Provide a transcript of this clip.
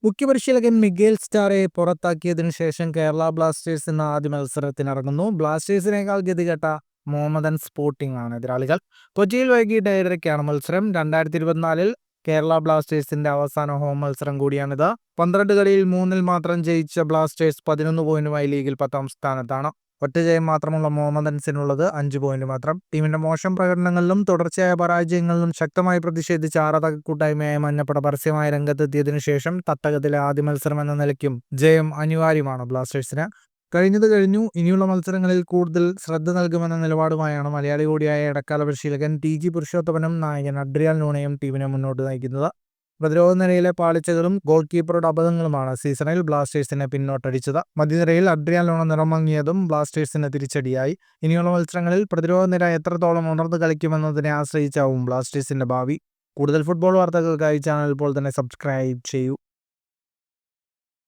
മുഖ്യപരിശീലകൻ Miguel Stahre പുറത്താക്കിയതിനു ശേഷം Kerala Blasters ഇന്ന് ആദ്യ മത്സരത്തിനിറങ്ങുന്നു. ബ്ലാസ്റ്റേഴ്സിനേക്കാൾ ഗതികെട്ട മോഹമ്മദൻ സ്പോർട്ടിംഗ് ആണ് എതിരാളികൾ. കൊച്ചിയിൽ വൈകിട്ട് 7:30-ക്കാണ് മത്സരം. 2024 കേരള ബ്ലാസ്റ്റേഴ്സിന്റെ അവസാന ഹോം മത്സരം കൂടിയാണിത്. 12 കളിയിൽ 3-ൽ മാത്രം ജയിച്ച ബ്ലാസ്റ്റേഴ്സ് 11 പോയിന്റുമായി ലീഗിൽ 10ാം സ്ഥാനത്താണ്. ഒറ്റ ജയം മാത്രമുള്ള മോഹമ്മദൻസിനുള്ളത് 5 പോയിന്റ് മാത്രം. ടീമിന്റെ മോശം പ്രകടനങ്ങളിലും തുടർച്ചയായ പരാജയങ്ങളിലും ശക്തമായി പ്രതിഷേധിച്ച് ആരാധക കൂട്ടായ്മയായ മഞ്ഞപ്പട പരസ്യമായ രംഗത്തെത്തിയതിനു ശേഷം തട്ടകത്തിലെ ആദ്യ മത്സരം എന്ന നിലയ്ക്കും ജയം അനിവാര്യമാണ് ബ്ലാസ്റ്റേഴ്സിന്. കഴിഞ്ഞത് കഴിഞ്ഞു, ഇനിയുള്ള മത്സരങ്ങളിൽ കൂടുതൽ ശ്രദ്ധ നൽകുമെന്ന നിലപാടുമായാണ് മലയാളി കൂടിയായ ഇടക്കാല പരിശീലകൻ TG പുരുഷോത്തമനും നായകൻ അഡ്രിയാൻ ലൂണയും ടീമിനെ മുന്നോട്ട് നയിക്കുന്നത്. പ്രതിരോധ നിരയിലെ പാളിച്ചകളും ഗോൾ കീപ്പറുടെ അബദ്ധങ്ങളുമാണ് സീസണിൽ ബ്ലാസ്റ്റേഴ്സിനെ പിന്നോട്ടടിച്ചത്. മധ്യനിരയിൽ അഡ്രിയാൻ ലൂണ നിറമങ്ങിയതും ബ്ലാസ്റ്റേഴ്സിന് തിരിച്ചടിയായി. ഇനിയുള്ള മത്സരങ്ങളിൽ പ്രതിരോധ നിര എത്രത്തോളം ഉണർന്ന് കളിക്കുമെന്നതിനെ ആശ്രയിച്ചാവും ബ്ലാസ്റ്റേഴ്സിന്റെ ഭാവി. കൂടുതൽ ഫുട്ബോൾ വാർത്തകൾക്കായി ചാനൽ ഇപ്പോൾ തന്നെ സബ്സ്ക്രൈബ് ചെയ്യൂ.